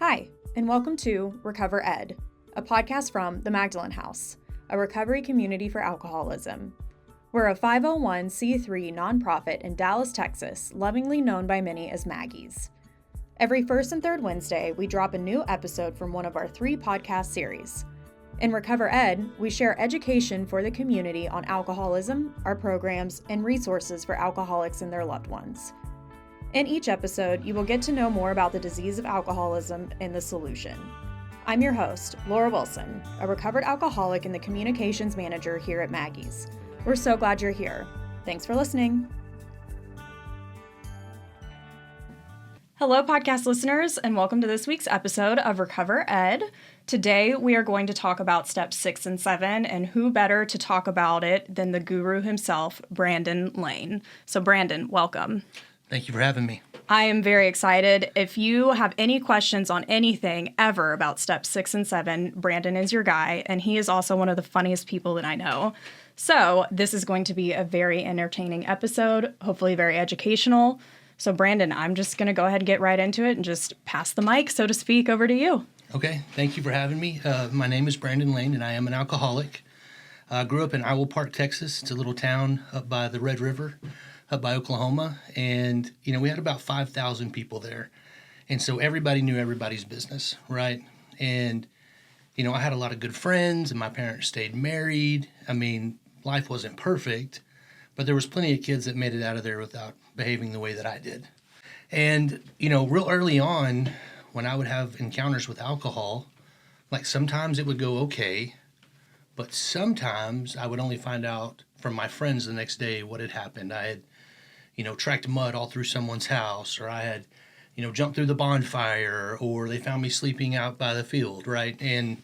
Hi, and welcome to RecoverED, a podcast from the Magdalen House, a recovery community for alcoholism. We're a 501c3 nonprofit in Dallas, Texas, lovingly known by many as Maggies. Every first and third Wednesday, we drop a new episode from one of our 3 podcast series. In RecoverED, we share education for the community on alcoholism, our programs, and resources for alcoholics and their loved ones. In each episode, you will get to know more about the disease of alcoholism and the solution. I'm your host, Laura Wilson, a recovered alcoholic and the communications manager here at Maggie's. We're so glad you're here. Thanks for listening. Hello, podcast listeners, and welcome to this week's episode of RecoverED. Today, we are going to talk about steps 6 and 7, and who better to talk about it than the guru himself, Brandon Lane. So, Brandon, welcome. Thank you for having me. I am very excited. If you have any questions on anything ever about steps 6 and 7, Brandon is your guy, and he is also one of the funniest people that I know. So this is going to be a very entertaining episode, hopefully very educational. So Brandon, I'm just going to go ahead and get right into it and just pass the mic, so to speak, over to you. Okay, thank you for having me. My name is Brandon Lane, and I am an alcoholic. I grew up in Iowa Park, Texas. It's a little town up by the Red River, up by Oklahoma, and we had about 5,000 people there, and so everybody knew everybody's business, right? And I had a lot of good friends, and my parents stayed married. I mean, life wasn't perfect, but there was plenty of kids that made it out of there without behaving the way that I did. And real early on, when I would have encounters with alcohol, like sometimes it would go okay, but sometimes I would only find out from my friends the next day what had happened. I had tracked mud all through someone's house, or I had, jumped through the bonfire, or they found me sleeping out by the field, right? And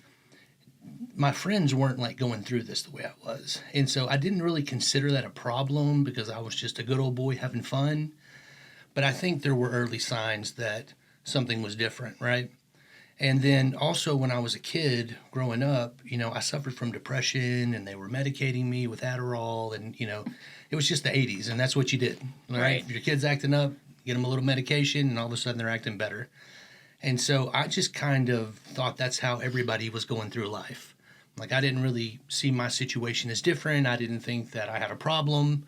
my friends weren't like going through this the way I was. And so I didn't really consider that a problem because I was just a good old boy having fun. But I think there were early signs that something was different, right? And then also when I was a kid growing up, I suffered from depression, and they were medicating me with Adderall, and, it was just the 80s, and that's what you did, right? If your kid's acting up, get them a little medication, and all of a sudden they're acting better. And so I just kind of thought that's how everybody was going through life. Like, I didn't really see my situation as different. I didn't think that I had a problem,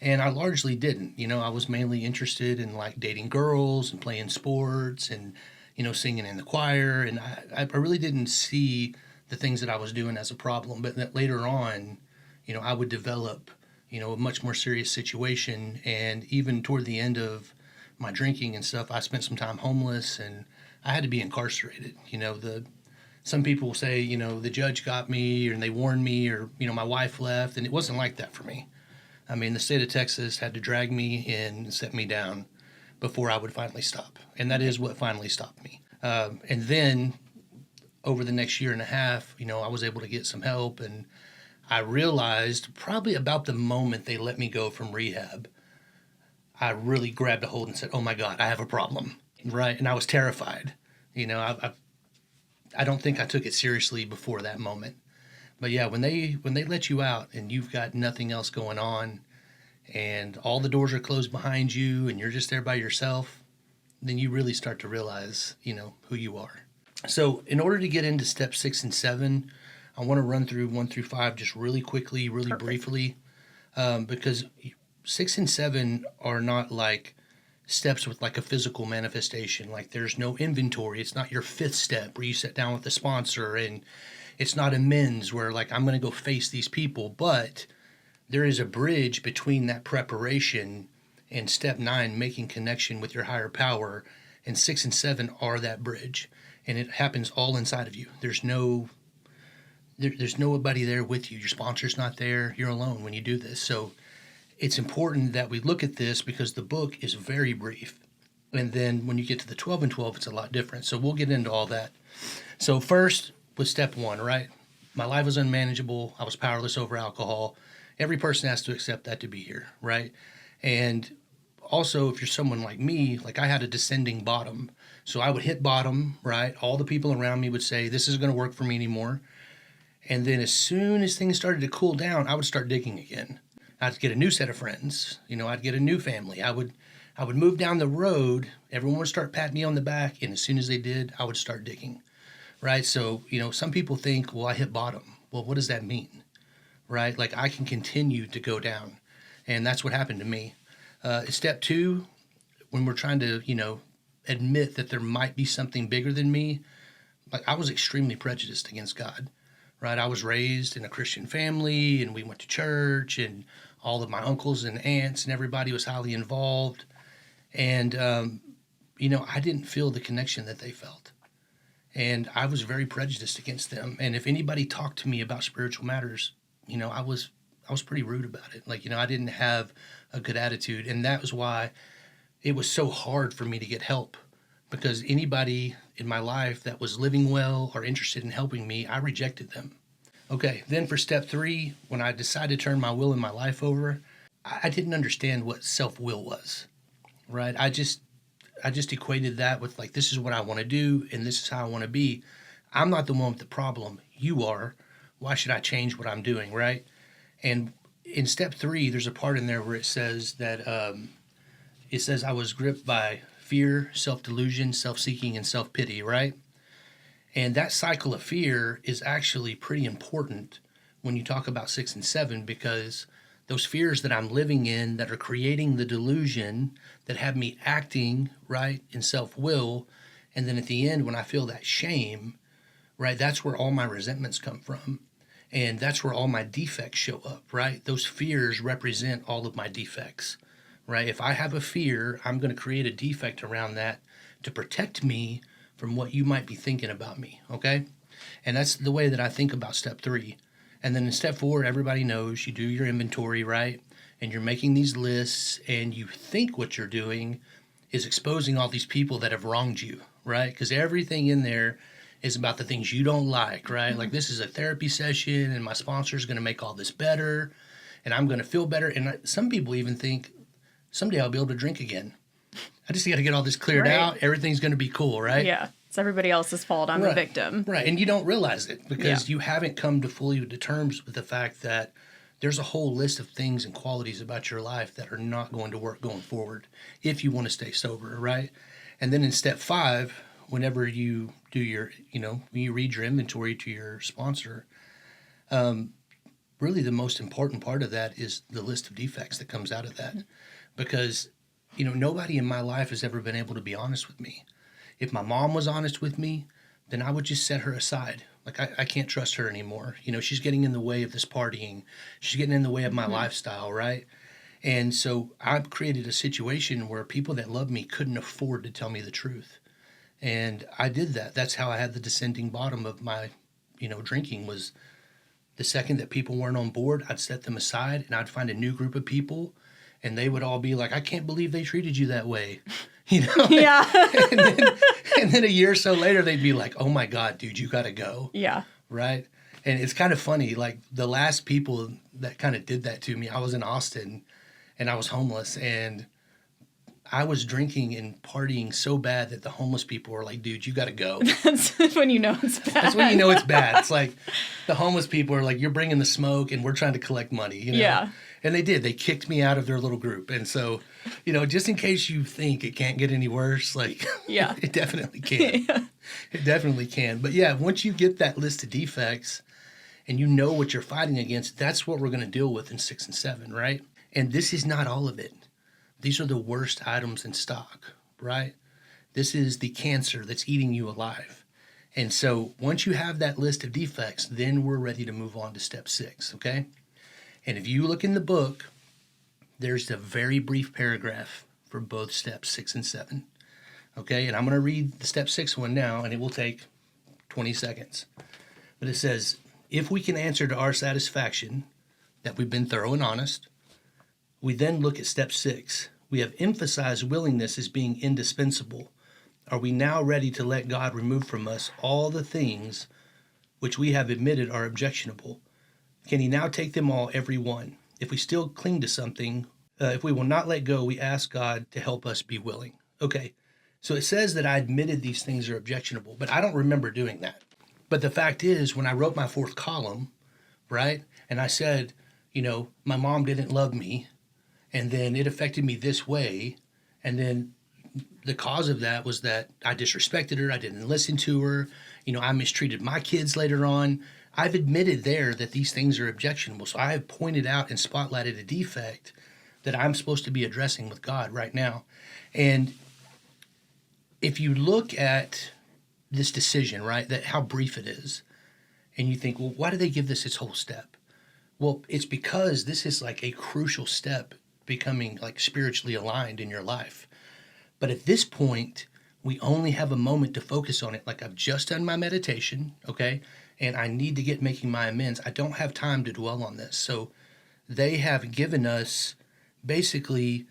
and I largely didn't. I was mainly interested in, like, dating girls and playing sports and singing in the choir, and I really didn't see the things that I was doing as a problem. But that later on, I would develop, a much more serious situation, and even toward the end of my drinking and stuff, I spent some time homeless, and I had to be incarcerated. Some people say, the judge got me, and they warned me, or, my wife left, and it wasn't like that for me. I mean, the state of Texas had to drag me in and set me down before I would finally stop. And that is what finally stopped me. And then over the next year and a half, I was able to get some help. And I realized probably about the moment they let me go from rehab, I really grabbed a hold and said, oh my God, I have a problem. Right. And I was terrified. I don't think I took it seriously before that moment. But yeah, when they let you out and you've got nothing else going on, and all the doors are closed behind you, and you're just there by yourself, then you really start to realize, who you are. So in order to get into step 6 and 7, I want to run through 1 through 5 just really quickly, really briefly, because 6 and 7 are not like steps with like a physical manifestation. Like, there's no inventory. It's not your 5th step where you sit down with the sponsor, and it's not amends where like, I'm going to go face these people, but there is a bridge between that preparation and step 9, making connection with your higher power, and 6 and 7 are that bridge, and it happens all inside of you. There's nobody there with you. Your sponsor's not there. You're alone when you do this. So it's important that we look at this because the book is very brief, and then when you get to the 12 and 12, it's a lot different. So we'll get into all that. So first, with step 1, right? My life was unmanageable. I was powerless over alcohol. Every person has to accept that to be here, right? And also, if you're someone like me, like I had a descending bottom. So I would hit bottom, right? All the people around me would say, this isn't going to work for me anymore. And then as soon as things started to cool down, I would start digging again. I'd get a new set of friends. I'd get a new family. I would I would move down the road, everyone would start patting me on the back, and as soon as they did, I would start digging, right? So, some people think, well, I hit bottom. Well, what does that mean, right? Like, I can continue to go down, and that's what happened to me. Step 2, when we're trying to, admit that there might be something bigger than me, like, I was extremely prejudiced against God, right? I was raised in a Christian family, and we went to church, and all of my uncles and aunts and everybody was highly involved. And, I didn't feel the connection that they felt. And I was very prejudiced against them. And if anybody talked to me about spiritual matters, I was pretty rude about it. Like, I didn't have a good attitude. And that was why it was so hard for me to get help, because anybody in my life that was living well or interested in helping me, I rejected them. Okay, then for step 3, when I decided to turn my will and my life over, I didn't understand what self-will was, right? I just equated that with, like, this is what I want to do and this is how I want to be. I'm not the one with the problem. You are. Why should I change what I'm doing, right? And in step 3, there's a part in there where it says that I was gripped by fear, self-delusion, self-seeking, and self-pity, right? And that cycle of fear is actually pretty important when you talk about 6 and 7, because those fears that I'm living in that are creating the delusion that have me acting, right, in self-will, and then at the end when I feel that shame, right, that's where all my resentments come from. And that's where all my defects show up, right? Those fears represent all of my defects, right? If I have a fear, I'm going to create a defect around that to protect me from what you might be thinking about me, okay? And that's the way that I think about step 3. And then in step 4, everybody knows you do your inventory, right? And you're making these lists, and you think what you're doing is exposing all these people that have wronged you, right? Because everything in there is about the things you don't like, right? Like, this is a therapy session, and my sponsor is going to make all this better, and I'm going to feel better. And some people even think, someday I'll be able to drink again. I just got to get all this cleared out. Everything's going to be cool, right? Yeah. It's everybody else's fault. I'm the victim. Right. And you don't realize it because you haven't come to fully to terms with the fact that there's a whole list of things and qualities about your life that are not going to work going forward if you want to stay sober, right? And then in step 5, whenever you do your, when you read your inventory to your sponsor, really the most important part of that is the list of defects that comes out of that. Because, nobody in my life has ever been able to be honest with me. If my mom was honest with me, then I would just set her aside. Like, I can't trust her anymore. She's getting in the way of this partying. She's getting in the way of my lifestyle, right? And so I've created a situation where people that love me couldn't afford to tell me the truth. And I did that. That's how I had the descending bottom of my, drinking. Was the second that people weren't on board, I'd set them aside and I'd find a new group of people, and they would all be like, I can't believe they treated you that way. Yeah. and then a year or so later, they'd be like, oh my God, dude, you got to go. Yeah. Right. And it's kind of funny. Like, the last people that kind of did that to me, I was in Austin and I was homeless, and I was drinking and partying so bad that the homeless people were like, dude, you got to go. That's when you know it's bad. That's when you know it's bad. It's like the homeless people are like, you're bringing the smoke and we're trying to collect money, Yeah. And they did. They kicked me out of their little group. And so, just in case you think it can't get any worse, like, yeah, it definitely can. Yeah. It definitely can. But yeah, once you get that list of defects and you know what you're fighting against, that's what we're going to deal with in 6 and 7, right? And this is not all of it. These are the worst items in stock, right? This is the cancer that's eating you alive. And so once you have that list of defects, then we're ready to move on to step 6, okay? And if you look in the book, there's a very brief paragraph for both steps 6 and 7, okay? And I'm going to read the step 6 one now, and it will take 20 seconds. But it says, if we can answer to our satisfaction that we've been thorough and honest, we then look at step 6. We have emphasized willingness as being indispensable. Are we now ready to let God remove from us all the things which we have admitted are objectionable? Can he now take them all, every one? If we still cling to something, if we will not let go, we ask God to help us be willing. Okay, so it says that I admitted these things are objectionable, but I don't remember doing that. But the fact is, when I wrote my 4th column, right, and I said, my mom didn't love me, and then it affected me this way, And then the cause of that was that I disrespected her. I didn't listen to her. I mistreated my kids later on. I've admitted there that these things are objectionable. So I have pointed out and spotlighted a defect that I'm supposed to be addressing with God right now. And if you look at this decision, right, that how brief it is, and you think, well, why do they give this its whole step? Well, it's because this is like a crucial step becoming like spiritually aligned in your life. But at this point, we only have a moment to focus on it. Like, I've just done my meditation, okay? And I need to get making my amends. I don't have time to dwell on this. So they have given us basically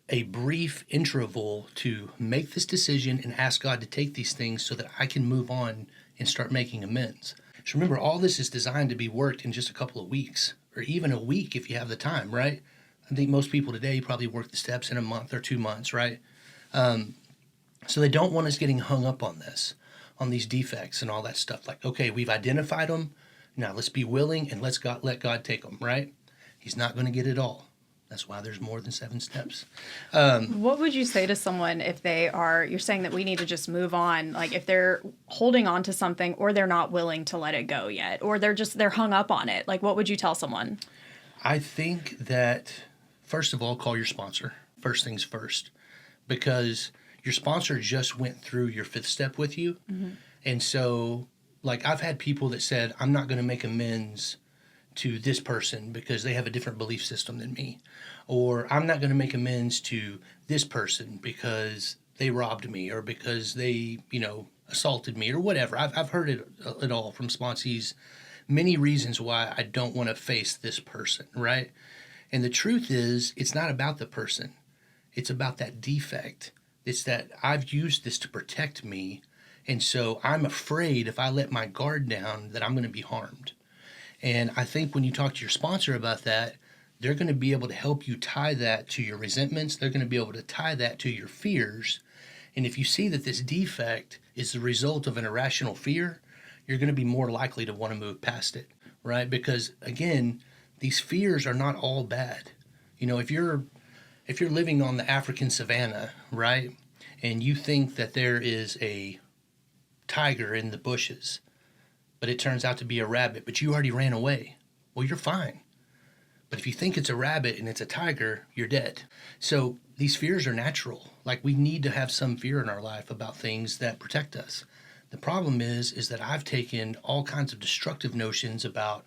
a brief interval to make this decision and ask God to take these things so that I can move on and start making amends. So remember, all this is designed to be worked in just a couple of weeks, or even a week if you have the time, right? I think most people today probably work the steps in a month or 2 months, right? So they don't want us getting hung up on this, on these defects and all that stuff. Like, okay, we've identified them. Now let's be willing and let God take them, right? He's not going to get it all. That's why there's more than 7 steps. What would you say to someone if you're saying that we need to just move on, like if they're holding on to something or they're not willing to let it go yet, or they're hung up on it? Like, what would you tell someone? I think that, first of all, call your sponsor. First things first. Because your sponsor just went through your 5th step with you. Mm-hmm. And so, like, I've had people that said, I'm not going to make amends to this person because they have a different belief system than me. Or I'm not going to make amends to this person because they robbed me or because they, assaulted me or whatever. I've heard it all from sponsees, many reasons why I don't want to face this person, right? And the truth is, it's not about the person. It's about that defect. It's that I've used this to protect me. And so I'm afraid if I let my guard down that I'm going to be harmed. And I think when you talk to your sponsor about that, they're going to be able to help you tie that to your resentments. They're going to be able to tie that to your fears. And if you see that this defect is the result of an irrational fear, you're going to be more likely to want to move past it, right? Because, again, these fears are not all bad. If you're living on the African savannah, right, and you think that there is a tiger in the bushes, but it turns out to be a rabbit, but you already ran away, well, you're fine. But if you think it's a rabbit and it's a tiger, you're dead. So these fears are natural. Like, we need to have some fear in our life about things that protect us. The problem is that I've taken all kinds of destructive notions about,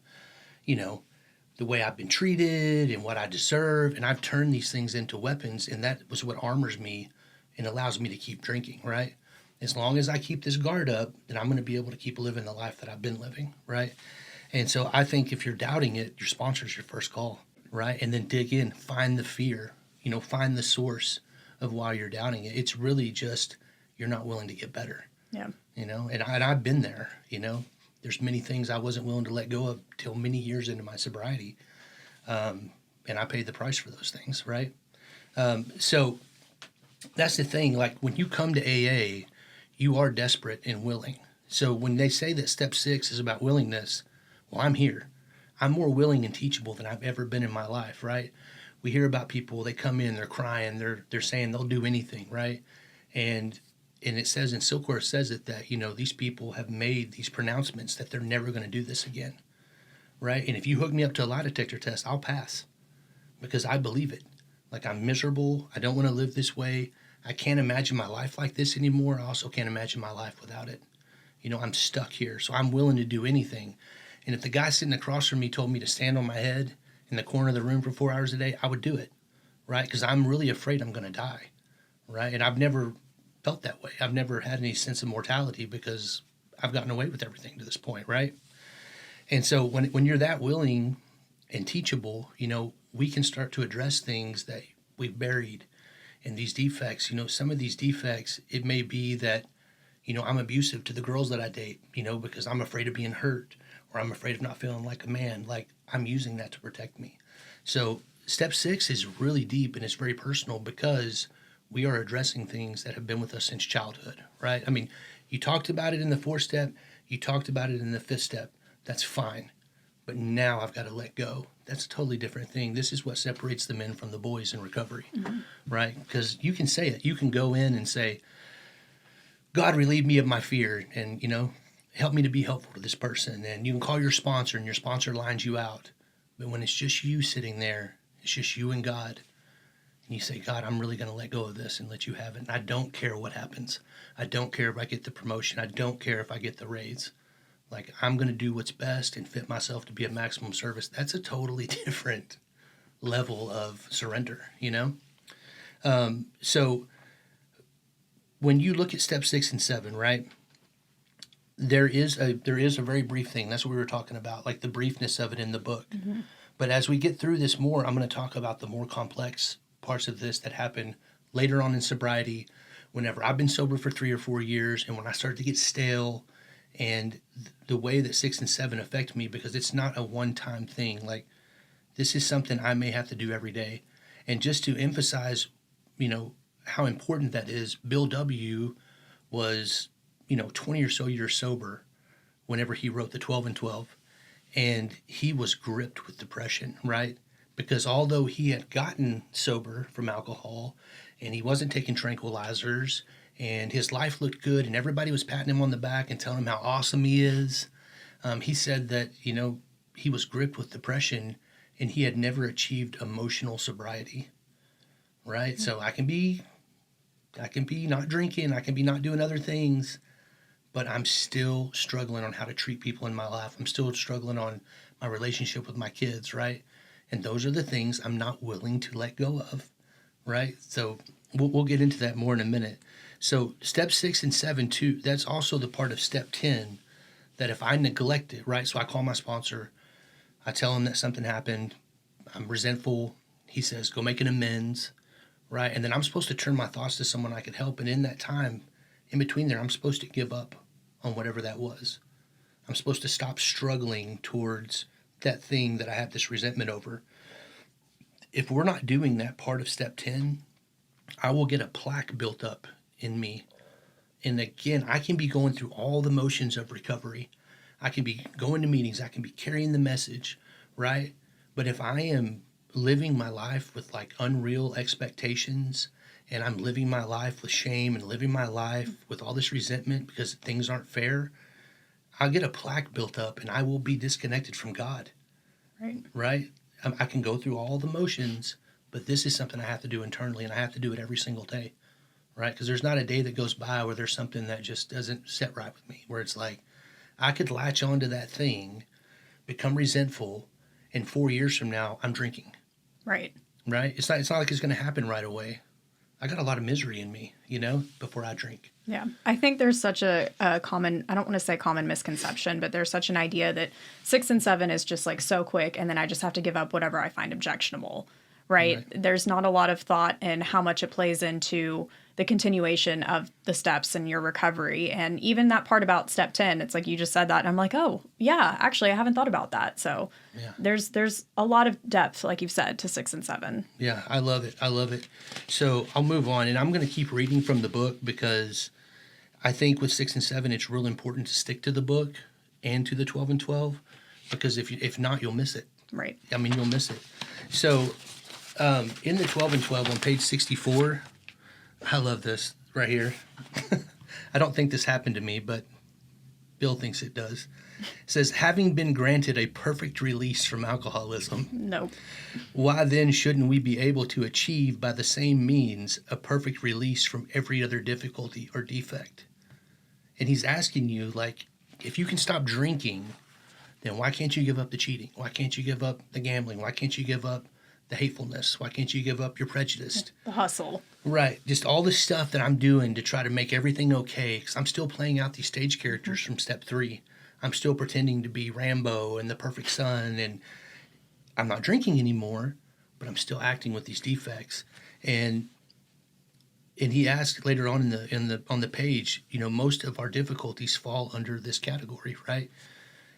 the way I've been treated and what I deserve, and I've turned these things into weapons, and that was what armors me and allows me to keep drinking, right? As long as I keep this guard up, then I'm going to be able to keep living the life that I've been living, right? And so I think if you're doubting it, your sponsor's your first call, right? And then dig in, find the fear, find the source of why you're doubting it. It's really just you're not willing to get better. Yeah. And I've been there, There's many things I wasn't willing to let go of till many years into my sobriety. And I paid the price for those things, right? So that's the thing. Like, when you come to AA, you are desperate and willing. So when they say that step 6 is about willingness, well, I'm here. I'm more willing and teachable than I've ever been in my life, right? We hear about people, they come in, they're crying, they're saying they'll do anything, right? And it says in Silkworth says it that, these people have made these pronouncements that they're never going to do this again, right? And if you hook me up to a lie detector test, I'll pass because I believe it. Like, I'm miserable. I don't want to live this way. I can't imagine my life like this anymore. I also can't imagine my life without it. I'm stuck here, so I'm willing to do anything. And if the guy sitting across from me told me to stand on my head in the corner of the room for 4 hours a day, I would do it, right? Because I'm really afraid I'm going to die, right? And I've never felt that way. I've never had any sense of mortality because I've gotten away with everything to this point, right? And so when you're that willing and teachable, we can start to address things that we've buried in these defects. Some of these defects, it may be that, I'm abusive to the girls that I date, because I'm afraid of being hurt or I'm afraid of not feeling like a man. Like, I'm using that to protect me. So step 6 is really deep and it's very personal because we are addressing things that have been with us since childhood, right? I mean, you talked about it in the 4th step, you talked about it in the 5th step. That's fine. but now I've got to let go. That's a totally different thing. This is what separates the men from the boys in recovery, right? Because you can say it. You can go in and say, God, relieve me of my fear, and, help me to be helpful to this person. And you can call your sponsor, and your sponsor lines you out. But when it's just you sitting there, it's just you and God, and you say, God, I'm really going to let go of this and let you have it. And I don't care what happens. I don't care if I get the promotion. I don't care if I get the raise. Like, I'm going to do what's best and fit myself to be of maximum service. That's a totally different level of surrender, So when you look at step 6 and 7, right, there is a very brief thing. That's what we were talking about, like the briefness of it in the book. Mm-hmm. But as we get through this more, I'm going to talk about the more complex parts of this that happen later on in sobriety, whenever I've been sober for 3 or 4 years, and when I start to get stale, and the way that 6 and 7 affect me, because it's not a one-time thing. Like, this is something I may have to do every day. And just to emphasize, how important that is, Bill W. was, 20 or so years sober whenever he wrote the 12 and 12. And he was gripped with depression, right? Because although he had gotten sober from alcohol and he wasn't taking tranquilizers and his life looked good and everybody was patting him on the back and telling him how awesome he is, he said that, he was gripped with depression and he had never achieved emotional sobriety, right? So I can be not drinking, I can be not doing other things, but I'm still struggling on how to treat people in my life. I'm still struggling on my relationship with my kids, right? And those are the things I'm not willing to let go of, right? So we'll get into that more in a minute. So step 6 and 7 too, that's also the part of step 10 that if I neglect it, right? So I call my sponsor, I tell him that something happened, I'm resentful. He says, go make an amends, right? And then I'm supposed to turn my thoughts to someone I could help. And in that time, in between there, I'm supposed to give up on whatever that was. I'm supposed to stop struggling towards that thing that I have this resentment over. If we're not doing that part of step 10, I will get a plaque built up in me. And again, I can be going through all the motions of recovery. I can be going to meetings. I can be carrying the message, right? But if I am living my life with like unreal expectations, and I'm living my life with shame and living my life with all this resentment because things aren't fair, I'll get a plaque built up and I will be disconnected from God. Right? I can go through all the motions, but this is something I have to do internally, and I have to do it every single day, right? Because there's not a day that goes by where there's something that just doesn't sit right with me, where it's like I could latch onto that thing, become resentful, and 4 years from now, I'm drinking. Right? It's not like it's going to happen right away. I got a lot of misery in me, before I drink. Yeah. I think there's such a common, I don't want to say common misconception, but there's such an idea that 6 and 7 is just like so quick, and then I just have to give up whatever I find objectionable, right? There's not a lot of thought in how much it plays into the continuation of the steps in your recovery. And even that part about step 10, it's like you just said that, and I'm like, oh, yeah, actually, I haven't thought about that. So there's a lot of depth, like you've said, to 6 and 7. Yeah, I love it. So I'll move on, and I'm going to keep reading from the book because I think with 6 and 7, it's real important to stick to the book and to the 12 and 12, because if not, you'll miss it. Right. I mean, you'll miss it. So in the 12 and 12 on page 64, I love this right here. I don't think this happened to me, but Bill thinks it does. It says, having been granted a perfect release from alcoholism, Nope. Why then shouldn't we be able to achieve by the same means a perfect release from every other difficulty or defect? And he's asking you, like, if you can stop drinking, then why can't you give up the cheating? Why can't you give up the gambling? Why can't you give up the hatefulness? Why can't you give up your prejudice? The hustle. Right. Just all the stuff that I'm doing to try to make everything okay, because I'm still playing out these stage characters from step 3. I'm still pretending to be Rambo and the perfect son, and I'm not drinking anymore, but I'm still acting with these defects. And he asked later on on the page, most of our difficulties fall under this category, right?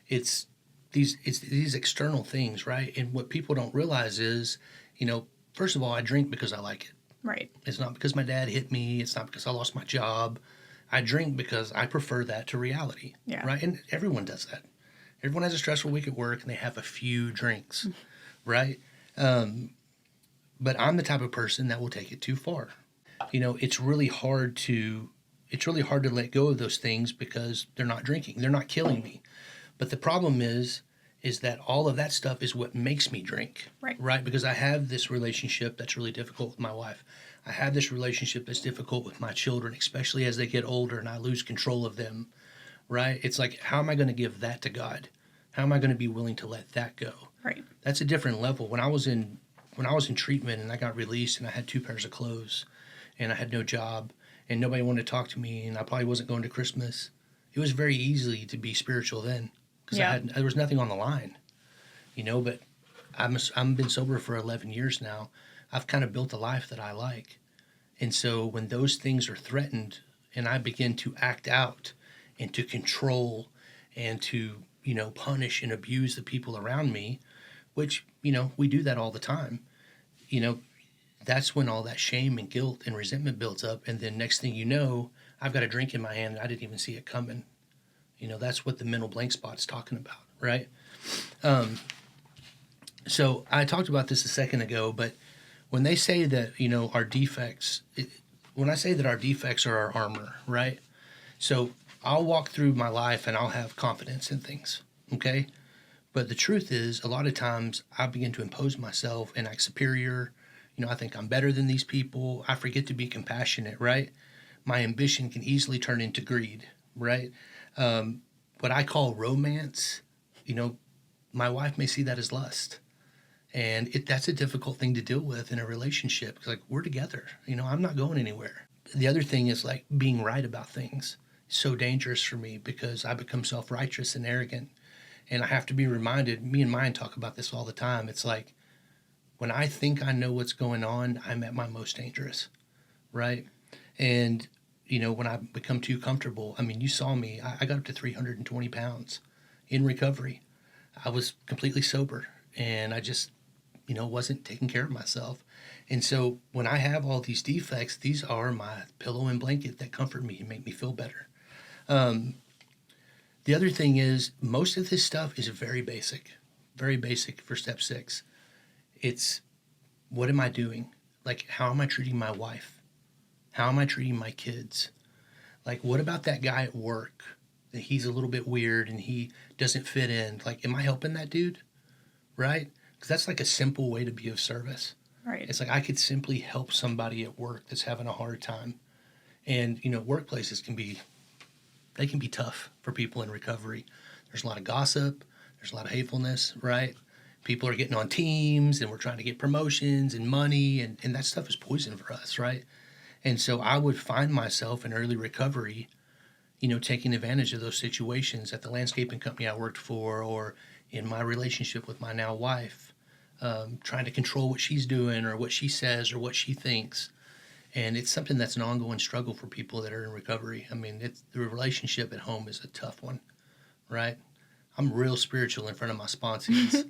It's these external things, right? And what people don't realize is, first of all, I drink because I like it. Right. It's not because my dad hit me. It's not because I lost my job. I drink because I prefer that to reality. Yeah. Right. And everyone does that. Everyone has a stressful week at work and they have a few drinks, right? But I'm the type of person that will take it too far. It's really hard to let go of those things because they're not drinking. They're not killing me. But the problem is that all of that stuff is what makes me drink, right? Because I have this relationship that's really difficult with my wife. I have this relationship that's difficult with my children, especially as they get older and I lose control of them, right? It's like, how am I going to give that to God? How am I going to be willing to let that go? Right. That's a different level. When I was in treatment and I got released and I had 2 pairs of clothes and I had no job and nobody wanted to talk to me and I probably wasn't going to Christmas, it was very easy to be spiritual then because there was nothing on the line, but I've been sober for 11 years now. I've kind of built a life that I like. And so when those things are threatened and I begin to act out and to control and to, punish and abuse the people around me, which, we do that all the time, that's when all that shame and guilt and resentment builds up. And then next thing you know, I've got a drink in my hand and I didn't even see it coming. That's what the mental blank spot's talking about, right? So I talked about this a second ago, but when they say that, our defects, when I say that our defects are our armor, right? So I'll walk through my life and I'll have confidence in things, okay? But the truth is, a lot of times I begin to impose myself and act superior. I think I'm better than these people. I forget to be compassionate, right? My ambition can easily turn into greed, right? What I call romance, my wife may see that as lust. And that's a difficult thing to deal with in a relationship. It's like, we're together. I'm not going anywhere. The other thing is like being right about things. It's so dangerous for me because I become self-righteous and arrogant. And I have to be reminded, me and mine talk about this all the time. It's like, when I think I know what's going on, I'm at my most dangerous, right? And, when I become too comfortable, you saw me, I got up to 320 pounds in recovery. I was completely sober and I just, wasn't taking care of myself. And so when I have all these defects, these are my pillow and blanket that comfort me and make me feel better. The other thing is most of this stuff is very basic for step 6. It's, what am I doing? Like, how am I treating my wife? How am I treating my kids? Like, what about that guy at work that he's a little bit weird and he doesn't fit in? Like, am I helping that dude? Right? Because that's like a simple way to be of service. Right. It's like I could simply help somebody at work that's having a hard time. And, workplaces can be tough for people in recovery. There's a lot of gossip. There's a lot of hatefulness, right? People are getting on teams and we're trying to get promotions and money and that stuff is poison for us, right? And so I would find myself in early recovery, taking advantage of those situations at the landscaping company I worked for or in my relationship with my now wife, trying to control what she's doing or what she says or what she thinks. And it's something that's an ongoing struggle for people that are in recovery. The relationship at home is a tough one, right? I'm real spiritual in front of my sponsees,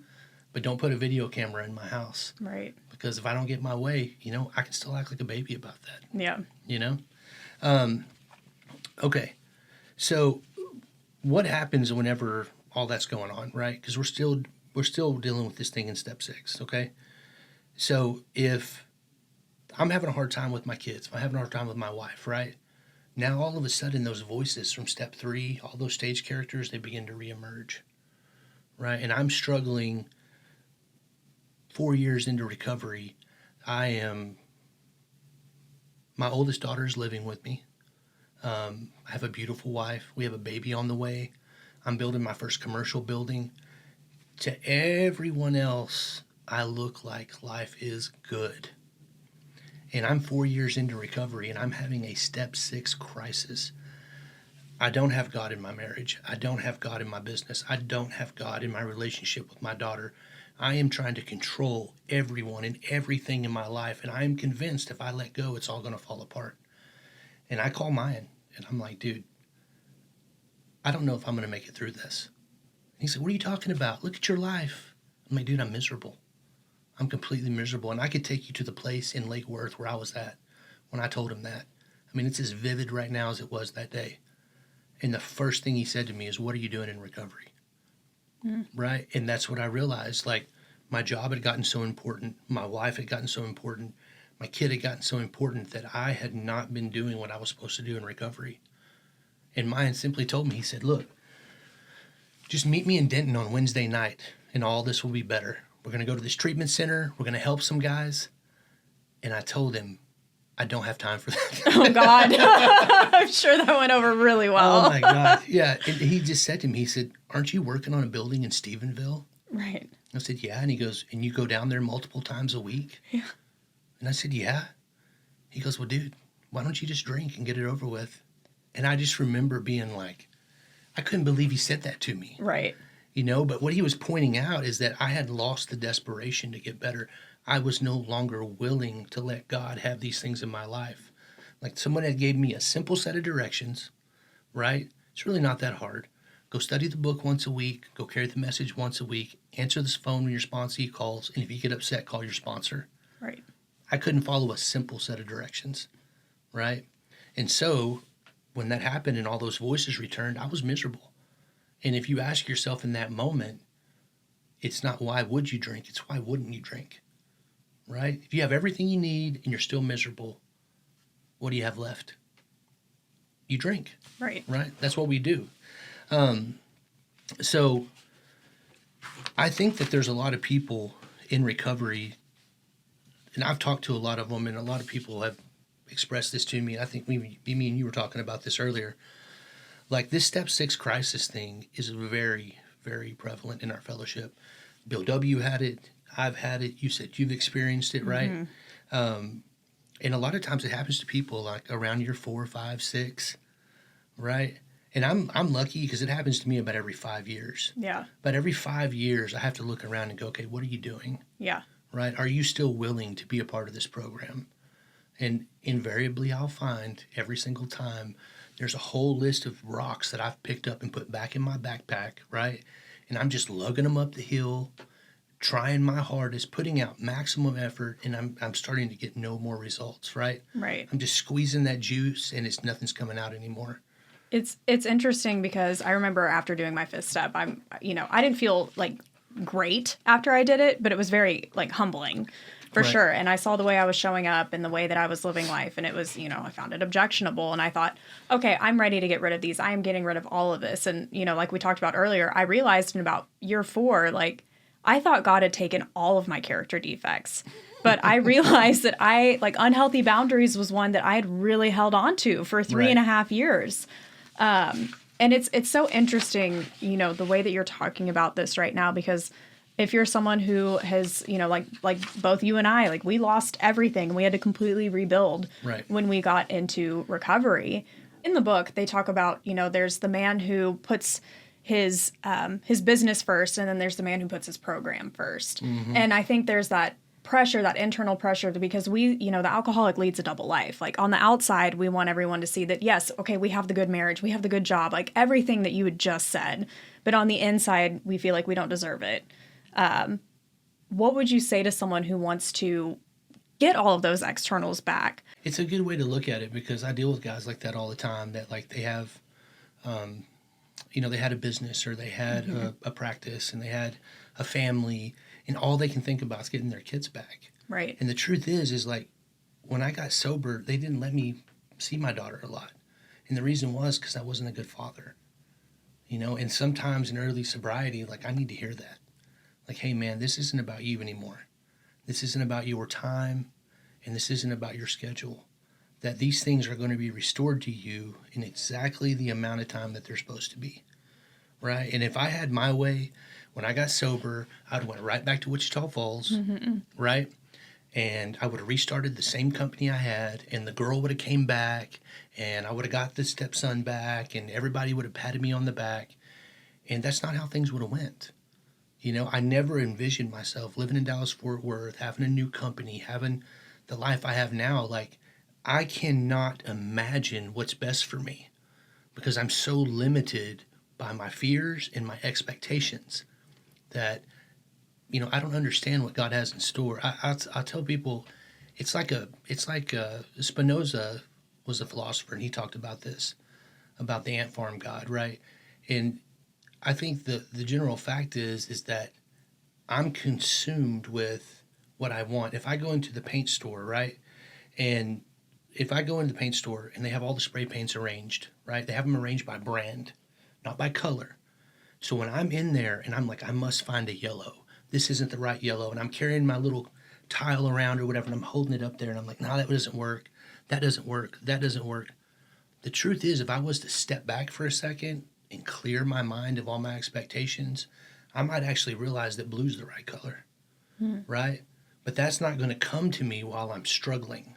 but don't put a video camera in my house. Right. Because if I don't get my way, I can still act like a baby about that. Yeah. Okay. So what happens whenever all that's going on, right? Because we're still dealing with this thing in step 6, okay? So if I'm having a hard time with my kids, if I'm having a hard time with my wife, right? Now all of a sudden those voices from step 3, all those stage characters, they begin to reemerge, right? And I'm struggling 4 years into recovery. My oldest daughter is living with me. I have a beautiful wife. We have a baby on the way. I'm building my first commercial building. To everyone else, I look like life is good. And I'm 4 years into recovery and I'm having a step 6 crisis. I don't have God in my marriage. I don't have God in my business. I don't have God in my relationship with my daughter. I am trying to control everyone and everything in my life. And I am convinced if I let go, it's all going to fall apart. And I call mine and I'm like, dude, I don't know if I'm going to make it through this. And he said, what are you talking about? Look at your life. I'm like, dude, I'm miserable. I'm completely miserable. And I could take you to the place in Lake Worth where I was at when I told him that. It's as vivid right now as it was that day. And the first thing he said to me is, what are you doing in recovery? right? And that's what I realized. Like, my job had gotten so important. My wife had gotten so important. My kid had gotten so important that I had not been doing what I was supposed to do in recovery. And Mayan simply told me, he said, look, just meet me in Denton on Wednesday night and all this will be better. We're going to go to this treatment center. We're going to help some guys. And I told him, I don't have time for that. Oh, God. I'm sure that went over really well. Oh, my God. Yeah. And he just said to me, he said, aren't you working on a building in Stephenville? Right. I said, yeah. And he goes, and you go down there multiple times a week? Yeah. And I said, yeah. He goes, well, dude, why don't you just drink and get it over with? And I just remember being like, I couldn't believe he said that to me. Right. You know, but what he was pointing out is that I had lost the desperation to get better. I was no longer willing to let God have these things in my life. Like, someone had gave me a simple set of directions, right? It's really not that hard. Go study the book once a week. Go carry the message once a week. Answer this phone when your sponsee calls. And if you get upset, call your sponsor. Right. I couldn't follow a simple set of directions, right? And so when that happened and all those voices returned, I was miserable. And if you ask yourself in that moment, it's not why would you drink, it's why wouldn't you drink, right? If you have everything you need and you're still miserable, what do you have left? You drink. Right. Right? That's what we do. So I think that there's a lot of people in recovery, and I've talked to a lot of them, and a lot of people have expressed this to me. I think me and you were talking about this earlier. Like, this step 6 crisis thing is very, very prevalent in our fellowship. Bill W. had it. I've had it. You said you've experienced it, right? And a lot of times it happens to people like around year 4, 5, 6, right? And I'm lucky because it happens to me about every 5 years. Yeah. But every 5 years, I have to look around and go, okay, what are you doing? Yeah. Right? Are you still willing to be a part of this program? And invariably, I'll find every single time there's a whole list of rocks that I've picked up and put back in my backpack, right? And I'm just lugging them up the hill, trying my hardest, putting out maximum effort, and I'm starting to get no more results, right? Right. I'm just squeezing that juice, and nothing's coming out anymore. It's interesting because I remember after doing my 5th step, I didn't feel like great after I did it, but it was very like humbling. For Right. sure. And I saw the way I was showing up and the way that I was living life. And it was, I found it objectionable. And I thought, okay, I'm ready to get rid of these. I am getting rid of all of this. And, like we talked about earlier, I realized in about year 4, like, I thought God had taken all of my character defects. But I realized that unhealthy boundaries was one that I had really held on to for 3.5 years. And it's so interesting, the way that you're talking about this right now, because if you're someone who has, like both you and I, like, we lost everything. We had to completely rebuild when we got into recovery. In the book, they talk about, there's the man who puts his business first, and then there's the man who puts his program first. Mm-hmm. And I think there's that pressure, that internal pressure, because we, the alcoholic leads a double life. Like, on the outside, we want everyone to see that, yes, okay, we have the good marriage, we have the good job, like everything that you had just said. But on the inside, we feel like we don't deserve it. What would you say to someone who wants to get all of those externals back? It's a good way to look at it, because I deal with guys like that all the time, that like they have, they had a business, or they had a practice, and they had a family, and all they can think about is getting their kids back. Right. And the truth is like, when I got sober, they didn't let me see my daughter a lot. And the reason was because I wasn't a good father, and sometimes in early sobriety, like, I need to hear that. Like, hey, man, this isn't about you anymore. This isn't about your time, and this isn't about your schedule. That these things are going to be restored to you in exactly the amount of time that they're supposed to be, right? And if I had my way, when I got sober, I'd went right back to Wichita Falls, right? And I would have restarted the same company I had, and the girl would have came back, and I would have got the stepson back, and everybody would have patted me on the back. And that's not how things would have went. I never envisioned myself living in Dallas-Fort Worth, having a new company, having the life I have now. Like, I cannot imagine what's best for me, because I'm so limited by my fears and my expectations that, I don't understand what God has in store. I tell people, it's like Spinoza was a philosopher, and he talked about this, about the ant farm God, right? And I think the general fact is that I'm consumed with what I want. If I go into the paint store, right, and if I go into the paint store and they have all the spray paints arranged, right, they have them arranged by brand, not by color. So when I'm in there and I'm like, I must find a yellow. This isn't the right yellow. And I'm carrying my little tile around or whatever, and I'm holding it up there and I'm like, no, that doesn't work. That doesn't work. That doesn't work. The truth is, if I was to step back for a second and clear my mind of all my expectations, I might actually realize that blue's the right color, right? But that's not going to come to me while I'm struggling,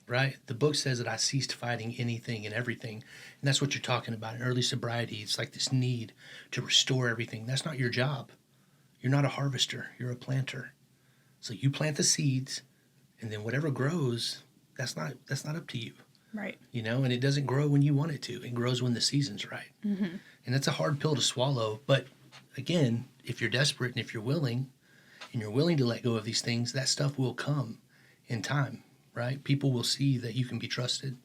right? The book says that I ceased fighting anything and everything. And that's what you're talking about in early sobriety. It's like this need to restore everything. That's not your job. You're not a harvester. You're a planter. So you plant the seeds, and then whatever grows, that's not up to you. Right. You know, and it doesn't grow when you want it to. It grows when the season's right. Mm-hmm. And that's a hard pill to swallow. But again, if you're desperate and if you're willing, and you're willing to let go of these things, that stuff will come in time, right? People will see that you can be trusted.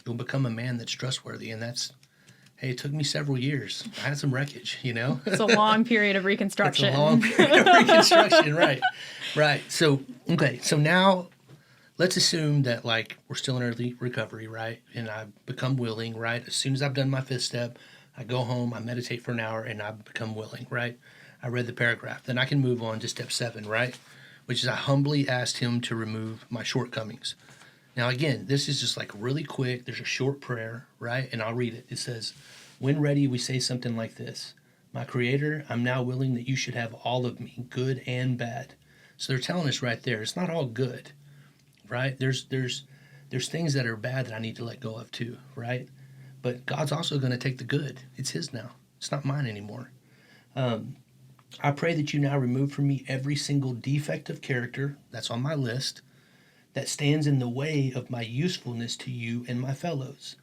You'll become a man that's trustworthy. And that's, hey, it took me several years. I had some wreckage, you know? It's a long period of reconstruction. It's a long period of reconstruction, right. Right. So, okay. So now let's assume that, like, we're still in early recovery, right? And I've become willing, right? As soon as I've done my fifth step, I go home, I meditate for an hour, and I become willing, right? I read the paragraph. Then I can move on to step 7, right? Which is I humbly asked him to remove my shortcomings. Now, again, this is just like really quick. There's a short prayer, right? And I'll read it. It says, when ready, we say something like this. My Creator, I'm now willing that you should have all of me, good and bad. So they're telling us right there, it's not all good, right? There's things that are bad that I need to let go of too, right? But God's also going to take the good. It's his now. It's not mine anymore. I pray that you now remove from me every single defect of character that's on my list that stands in the way of my usefulness to you and my fellows.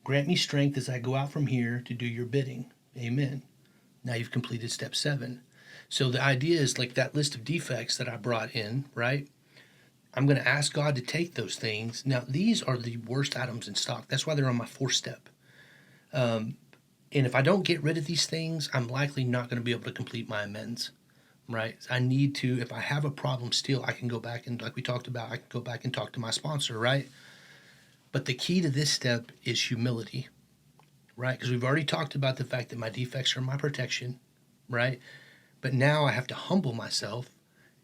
Grant me strength as I go out from here to do your bidding. Amen. Now you've completed step 7. So the idea is like that list of defects that I brought in, right? I'm going to ask God to take those things. Now, these are the worst items in stock. That's why they're on my 4th step. And if I don't get rid of these things, I'm likely not going to be able to complete my amends, right? I need to, if I have a problem still, I can go back and, like we talked about, I can go back and talk to my sponsor, right? But the key to this step is humility, right? Because we've already talked about the fact that my defects are my protection, right? But now I have to humble myself.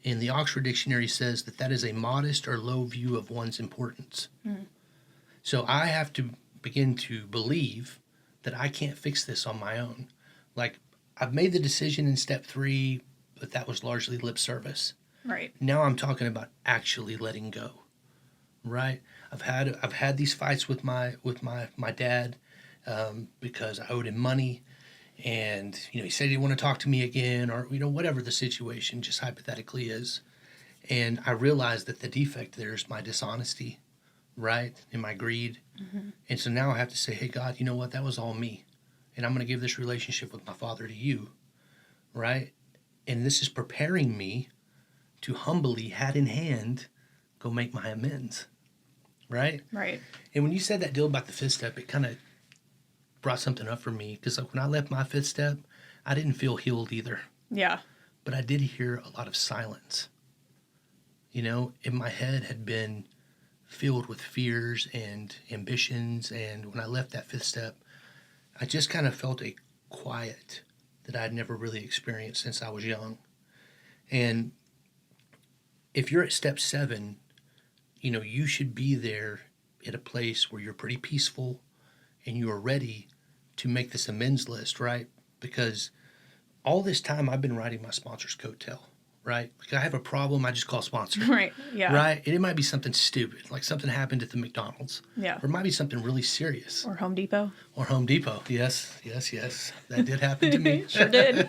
And the Oxford Dictionary says that that is a modest or low view of one's importance. So I have to begin to believe that I can't fix this on my own. Like, I've made the decision in step 3, but that was largely lip service. Right. Now I'm talking about actually letting go, right? I've had these fights with my dad because I owed him money, and he said he didn't want to talk to me again, or whatever the situation just hypothetically is. And I realized that the defect there is my dishonesty, right, and my greed. And so now I have to say, hey, God, you know what? That was all me. And I'm going to give this relationship with my Father to you, right? And this is preparing me to humbly, hat in hand, go make my amends, right? Right. And when you said that deal about the 5th step, it kind of brought something up for me. Because when I left my 5th step, I didn't feel healed either. Yeah. But I did hear a lot of silence. In my head had been filled with fears and ambitions. And when I left that 5th step, I just kind of felt a quiet that I'd never really experienced since I was young. And if you're at step 7, you should be there at a place where you're pretty peaceful and you are ready to make this amends list, right? Because all this time I've been riding my sponsor's coattail, right? Like, I have a problem, I just call sponsor. Right, yeah. Right? And it might be something stupid, like something happened at the McDonald's. Yeah. Or it might be something really serious. Or Home Depot. Or Home Depot. Yes. That did happen to me. Sure did.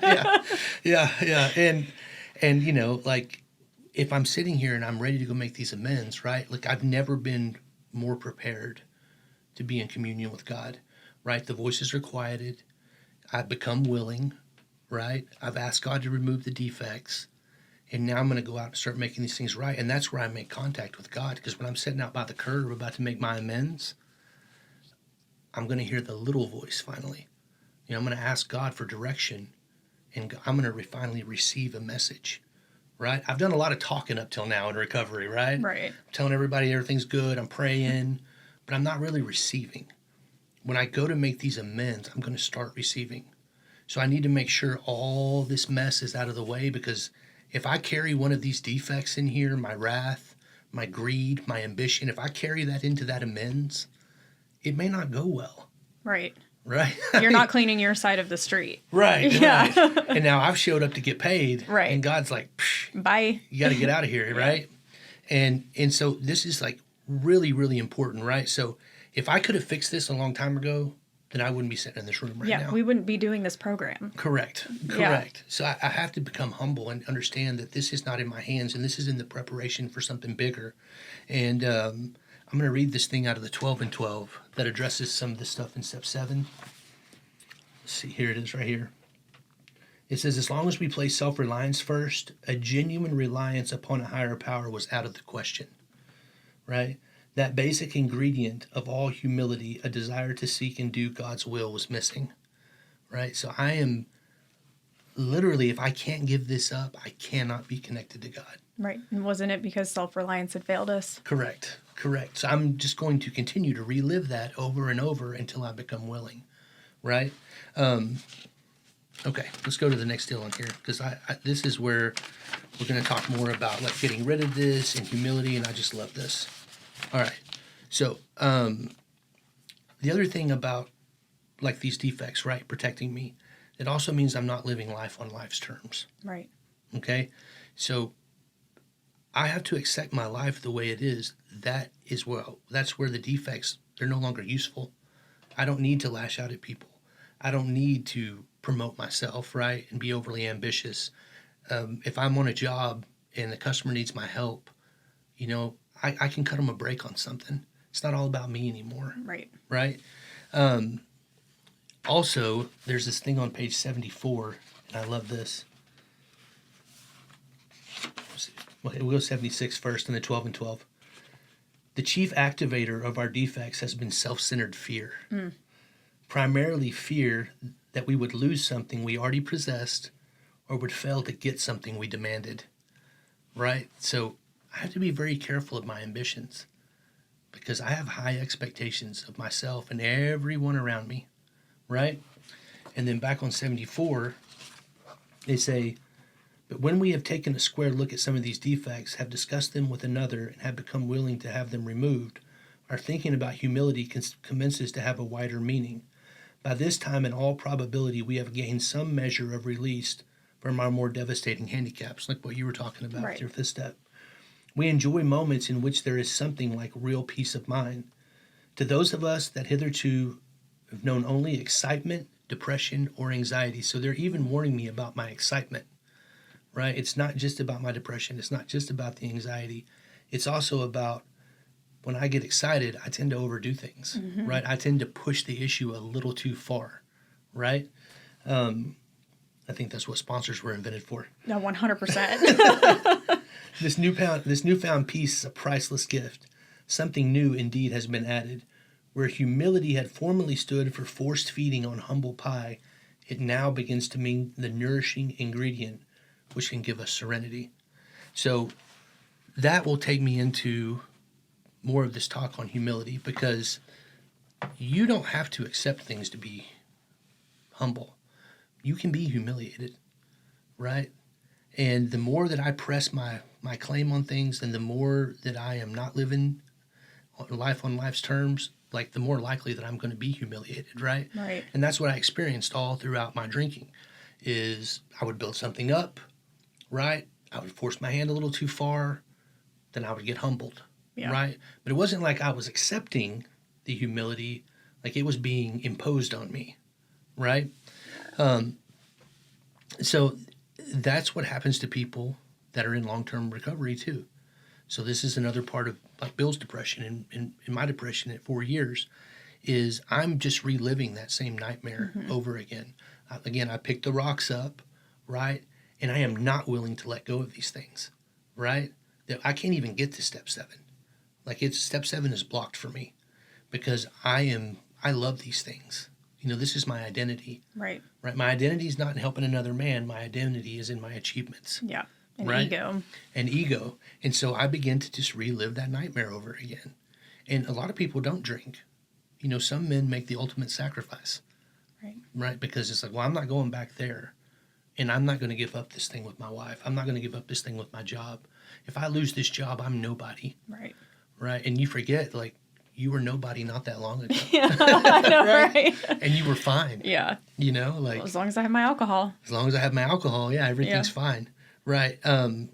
Yeah. And like, if I'm sitting here and I'm ready to go make these amends, right? Like, I've never been more prepared to be in communion with God, right? The voices are quieted. I've become willing, right? I've asked God to remove the defects. And now I'm going to go out and start making these things right. And that's where I make contact with God. Because when I'm sitting out by the curb about to make my amends, I'm going to hear the little voice finally. I'm going to ask God for direction, and I'm going to finally receive a message, right? I've done a lot of talking up till now in recovery, right? Right. Telling everybody everything's good, I'm praying, but I'm not really receiving. When I go to make these amends, I'm going to start receiving. So I need to make sure all this mess is out of the way, because if I carry one of these defects in here, my wrath, my greed, my ambition, if I carry that into that amends, it may not go well. Right. Right. You're not cleaning your side of the street. Right. Yeah. Right. And now I've showed up to get paid. Right. And God's like, Psh, bye. You got to get out of here. Right. And so this is like really, really important. Right. So if I could have fixed this a long time ago, then I wouldn't be sitting in this room right now. Yeah. We wouldn't be doing this program. Correct. Yeah. So I have to become humble and understand that this is not in my hands, and this is in the preparation for something bigger. And I'm going to read this thing out of the 12 and 12 that addresses some of this stuff in step 7. Let's see, here it is right here. It says, as long as we place self-reliance first, a genuine reliance upon a higher power was out of the question, right? That basic ingredient of all humility, a desire to seek and do God's will, was missing, right? So I am literally, if I can't give this up, I cannot be connected to God. Right. And wasn't it because self-reliance had failed us? Correct. So I'm just going to continue to relive that over and over until I become willing, right? Okay, let's go to the next deal on here, because I this is where we're going to talk more about like getting rid of this and humility, and I just love this. All right, so the other thing about like these defects, right, protecting me, it also means I'm not living life on life's terms. Right. Okay, so I have to accept my life the way it is. That's where the defects, they're no longer useful. I don't need to lash out at people. I don't need to promote myself, right, and be overly ambitious. If I'm on a job and the customer needs my help, I can cut them a break on something. It's not all about me anymore. Right? Also, there's this thing on page 74, and I love this. We'll go 76 first, and then 12 and 12. The chief activator of our defects has been self-centered fear. Primarily fear that we would lose something we already possessed or would fail to get something we demanded, right? So I have to be very careful of my ambitions, because I have high expectations of myself and everyone around me, right? And then back on 74, they say, but when we have taken a square look at some of these defects, have discussed them with another, and have become willing to have them removed, our thinking about humility commences to have a wider meaning. By this time, in all probability, we have gained some measure of release from our more devastating handicaps, like what you were talking about with your 5th step. We enjoy moments in which there is something like real peace of mind. To those of us that hitherto have known only excitement, depression, or anxiety, so they're even warning me about my excitement, right? It's not just about my depression. It's not just about the anxiety. It's also about when I get excited, I tend to overdo things, right? I tend to push the issue a little too far, right? I think that's what sponsors were invented for. No, 100%. This newfound peace is a priceless gift. Something new indeed has been added. Where humility had formerly stood for forced feeding on humble pie, it now begins to mean the nourishing ingredient which can give us serenity. So that will take me into more of this talk on humility, because you don't have to accept things to be humble. You can be humiliated, right? And the more that I press my claim on things, and the more that I am not living life on life's terms, like the more likely that I'm going to be humiliated, right? Right. And that's what I experienced all throughout my drinking, is I would build something up, right? I would force my hand a little too far, then I would get humbled, right? But it wasn't like I was accepting the humility, like it was being imposed on me, right? So that's what happens to people that are in long-term recovery too. So this is another part of like Bill's depression and my depression at 4 years, is I'm just reliving that same nightmare over again. I pick the rocks up, right? And I am not willing to let go of these things, right? That I can't even get to step 7. Like step 7 is blocked for me, because I love these things. This is my identity. Right. Right. My identity is not in helping another man. My identity is in my achievements. Yeah. And right? ego. And ego. And so I begin to just relive that nightmare over again. And a lot of people don't drink. Some men make the ultimate sacrifice. Right. Right. Because it's like, well, I'm not going back there. And I'm not going to give up this thing with my wife. I'm not going to give up this thing with my job. If I lose this job, I'm nobody. Right. Right. And you forget, like, you were nobody not that long ago. Yeah, I know, right? And you were fine. Yeah. Like, as long as I have my alcohol. As long as I have my alcohol, yeah, everything's fine. Right. And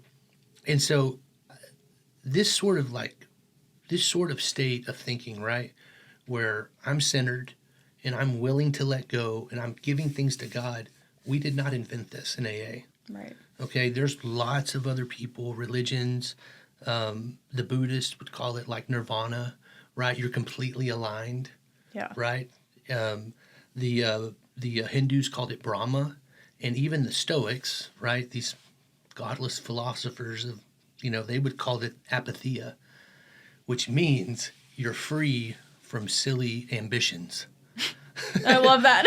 so this sort of state of thinking, right, where I'm centered and I'm willing to let go and I'm giving things to God, we did not invent this in AA. Right. Okay, there's lots of other people, religions. The Buddhists would call it like nirvana, right? You're completely aligned. Yeah. Right. The Hindus called it Brahma, and even the Stoics, right? These godless philosophers of, they would call it apatheia, which means you're free from silly ambitions. I love that.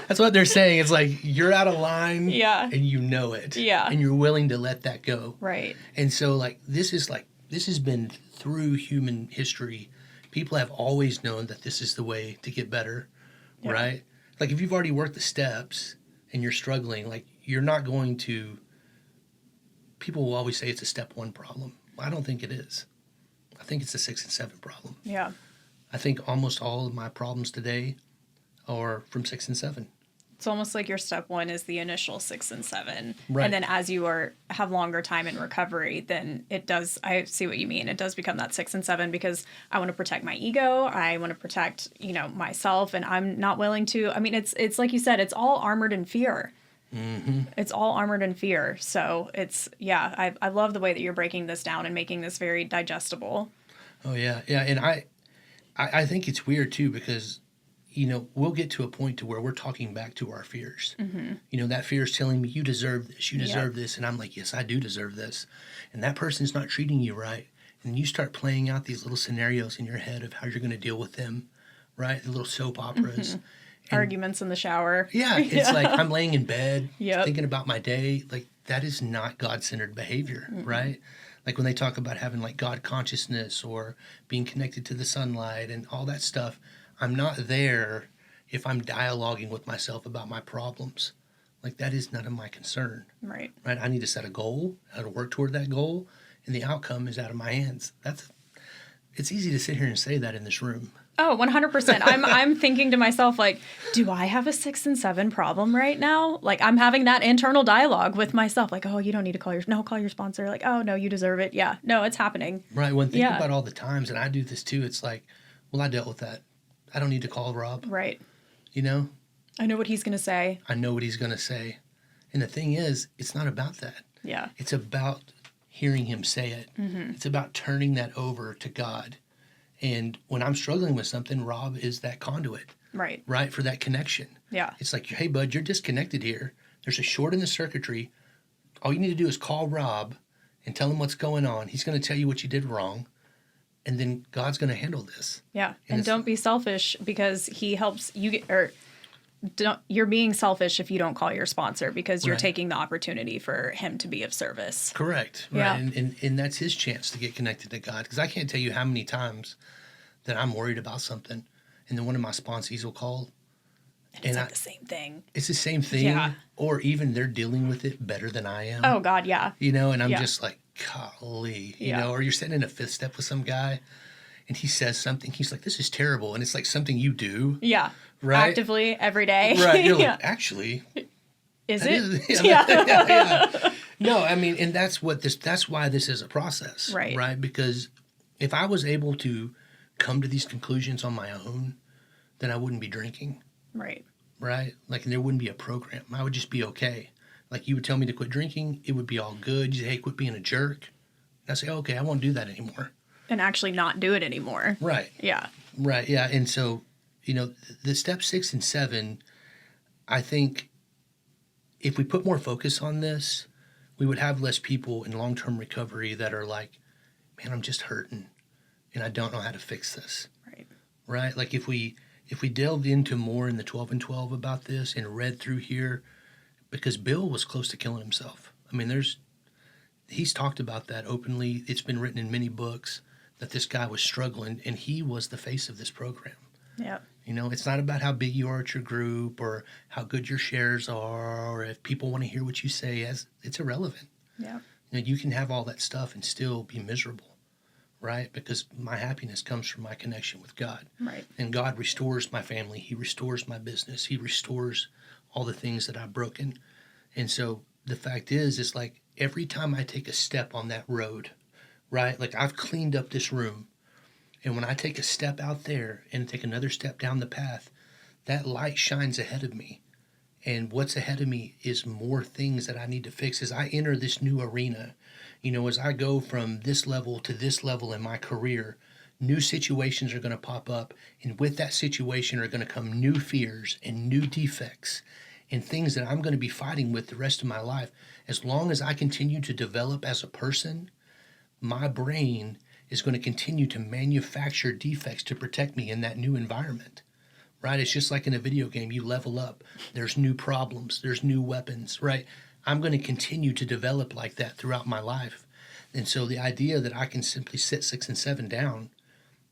That's what they're saying. It's like you're out of line, yeah, and you know it, yeah, and you're willing to let that go, right? And so, this has been through human history. People have always known that this is the way to get better, right? Like if you've already worked the steps and you're struggling, like you're not going to. People will always say it's a step 1 problem. I don't think it is. I think it's a 6 and 7 problem. Yeah. I think almost all of my problems today are from 6 and 7. It's almost like your step 1 is the initial 6 and 7. Right. And then as you have longer time in recovery, then I see what you mean. It does become that 6 and 7 because I want to protect my ego. I want to protect, myself, and I'm not willing to. I mean, it's like you said, it's all armored in fear. Mm-hmm. It's all armored in fear. So I love the way that you're breaking this down and making this very digestible. Oh, yeah. Yeah. And I think it's weird, too, because, we'll get to a point to where we're talking back to our fears. Mm-hmm. That fear is telling me, you deserve this, you deserve this. And I'm like, yes, I do deserve this. And that person's not treating you right. And you start playing out these little scenarios in your head of how you're going to deal with them, right? The little soap operas. Mm-hmm. Arguments in the shower. Yeah. It's like I'm laying in bed thinking about my day. Like, that is not God-centered behavior, right? Like when they talk about having like God consciousness or being connected to the sunlight and all that stuff, I'm not there if I'm dialoguing with myself about my problems. Like that is none of my concern. Right. Right. I need to set a goal, how to work toward that goal, and the outcome is out of my hands. It's easy to sit here and say that in this room. Oh, 100%. I'm thinking to myself, like, do I have a 6 and 7 problem right now? Like, I'm having that internal dialogue with myself. Like, oh, you don't need to call your sponsor. Like, oh, no, you deserve it. Yeah. No, it's happening. Right. When think about all the times, and I do this too, it's like, well, I dealt with that. I don't need to call Rob. Right. I know what he's going to say. I know what he's going to say. And the thing is, it's not about that. Yeah. It's about hearing him say it. Mm-hmm. It's about turning that over to God. And when I'm struggling with something, Rob is that conduit. Right. Right, for that connection. Yeah. It's like, hey, bud, you're disconnected here. There's a short in the circuitry. All you need to do is call Rob and tell him what's going on. He's going to tell you what you did wrong. And then God's going to handle this. Yeah. And don't be selfish because he helps you you're being selfish if you don't call your sponsor because you're taking the opportunity for him to be of service. Correct. Right. Yeah. And that's his chance to get connected to God. Because I can't tell you how many times that I'm worried about something and then one of my sponsees will call. And it's like the same thing. It's the same thing. Yeah. Or even they're dealing with it better than I am. Oh, God, yeah. And I'm just like, golly. Or you're sitting in a fifth step with some guy and he says something. He's like, this is terrible. And it's like something you do. Yeah. Right? Actively every day. Right. You're like, actually. Is it? Yeah. No, I mean, and that's why this is a process. Right. Right. Because if I was able to come to these conclusions on my own, then I wouldn't be drinking. Right. Right. Like, and there wouldn't be a program. I would just be okay. Like, you would tell me to quit drinking. It would be all good. You say, hey, quit being a jerk. And I say, okay, I won't do that anymore. And actually not do it anymore. Right. Yeah. Right. Yeah. And so, the step 6 and 7, I think if we put more focus on this, we would have less people in long-term recovery that are like, man, I'm just hurting and I don't know how to fix this. Right. Right. Like if we if we delved into more in the 12 and 12 about this and read through here, because Bill was close to killing himself. I mean, he's talked about that openly. It's been written in many books that this guy was struggling, and he was the face of this program. Yeah. You know, it's not about how big you are at your group or how good your shares are or if people want to hear what you say. It's irrelevant. Yeah. You know, you can have all that stuff and still be miserable, right? Because my happiness comes from my connection with God. Right. And God restores my family. He restores my business. He restores all the things that I've broken. And so the fact is, it's like every time I take a step on that road, right? Like I've cleaned up this room. And when I take a step out there and take another step down the path, that light shines ahead of me. And what's ahead of me is more things that I need to fix as I enter this new arena. You know, as I go from this level to this level in my career, new situations are going to pop up. And with that situation are going to come new fears and new defects and things that I'm going to be fighting with the rest of my life. As long as I continue to develop as a person, my brain is going to continue to manufacture defects to protect me in that new environment, right? It's just like in a video game, you level up, there's new problems, there's new weapons, right? I'm going to continue to develop like that throughout my life. And so the idea that I can simply sit 6 and 7 down,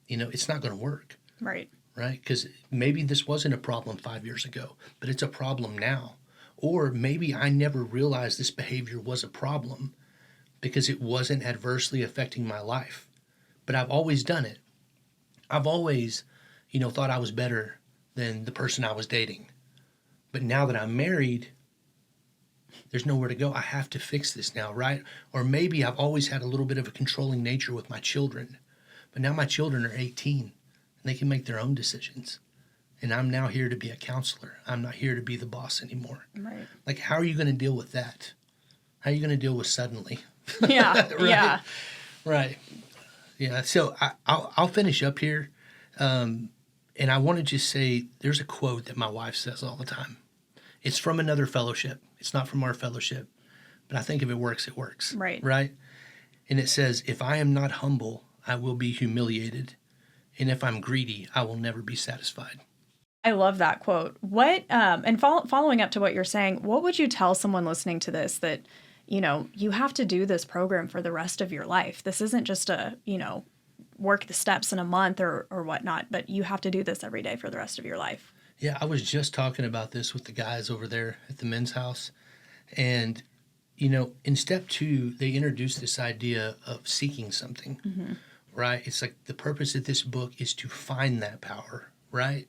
you know, it's not going to work. Right. Right? Because maybe this wasn't a problem 5 years ago, but it's a problem now. Or maybe I never realized this behavior was a problem because it wasn't adversely affecting my life. But I've always done it. I've always, you know, thought I was better than the person I was dating. But now that I'm married, there's nowhere to go. I have to fix this now, right? Or maybe I've always had a little bit of a controlling nature with my children. But now my children are 18 and they can make their own decisions. And I'm now here to be a counselor. I'm not here to be the boss anymore. Right. Like, how are you going to deal with that? How are you going to deal with suddenly? Yeah. Right? Yeah. Right. Yeah. So I'll finish up here. And I want to just say there's a quote that my wife says all the time. It's from another fellowship. It's not from our fellowship. But I think if it works, it works. Right. Right? And it says, if I am not humble, I will be humiliated. And if I'm greedy, I will never be satisfied. I love that quote. What, and following up to what you're saying, what would you tell someone listening to this that, you know, you have to do this program for the rest of your life? This isn't just a, you know, work the steps in a month or whatnot, but you have to do this every day for the rest of your life. Yeah, I was just talking about this with the guys over there at the men's house. And, you know, in step 2, they introduced this idea of seeking something, right? It's like the purpose of this book is to find that power, right?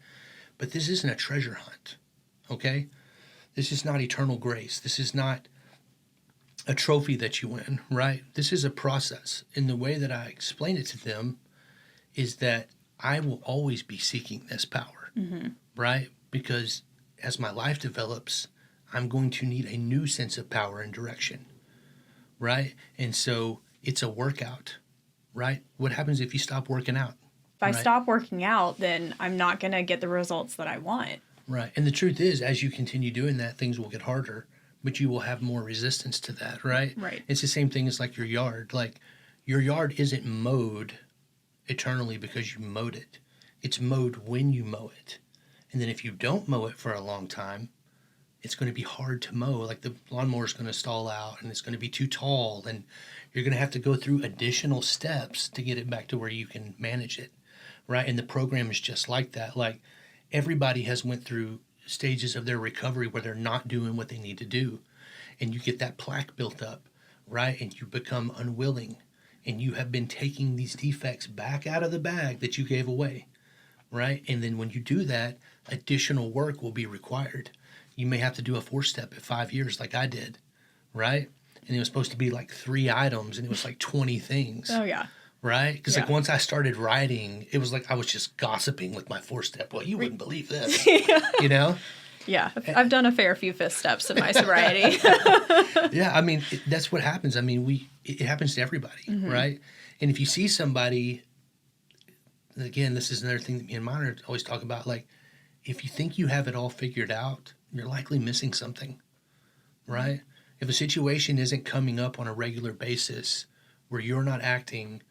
But this isn't a treasure hunt, okay? This is not eternal grace. This is not a trophy that you win, right? This is a process. And the way that I explain it to them is that I will always be seeking this power, right? Because as my life develops, I'm going to need a new sense of power and direction, right? And so it's a workout, right? What happens if you stop working out? If I Right. stop working out, then I'm not going to get the results that I want. Right. And the truth is, as you continue doing that, things will get harder, but you will have more resistance to that, right? Right. It's the same thing as like your yard. Like your yard isn't mowed eternally because you mowed it. It's mowed when you mow it. And then if you don't mow it for a long time, it's going to be hard to mow. Like the lawnmower is going to stall out and it's going to be too tall and you're going to have to go through additional steps to get it back to where you can manage it, right? And the program is just like that. Like everybody has went through stages of their recovery where they're not doing what they need to do. And you get that plaque built up, right? And you become unwilling. And you have been taking these defects back out of the bag that you gave away, right? And then when you do that, additional work will be required. You may have to do a 4-step at 5 years like I did, right? And it was supposed to be like 3 items and it was like 20 things. Oh, yeah. Right? Because like Yeah. once I started writing, it was like I was just gossiping with my 4-step. Well, you wouldn't believe this, you know? Yeah. I've done a fair few 5th steps in my sobriety. Yeah, I mean, that's what happens. I mean, it happens to everybody, right? And if you see somebody, again, this is another thing that me and Miner always talk about, like, if you think you have it all figured out, you're likely missing something, right? If a situation isn't coming up on a regular basis where you're not acting,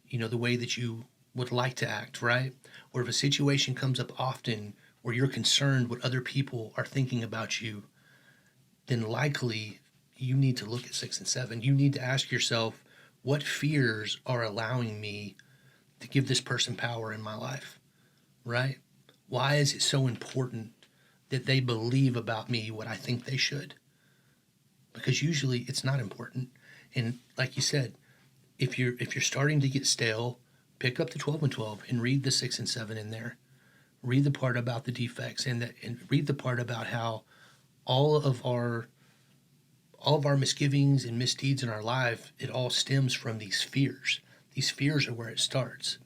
you know, the way that you would like to act, right? Or if a situation comes up often where you're concerned what other people are thinking about you, then likely you need to look at 6 and 7. You need to ask yourself, what fears are allowing me to give this person power in my life, right? Why is it so important that they believe about me what I think they should? Because usually it's not important. And like you said, if you're starting to get stale, pick up the 12 and 12 and read the 6 and 7 in there. Read the part about the defects and read the part about how all of our misgivings and misdeeds in our life, it all stems from these fears. These fears are where it starts,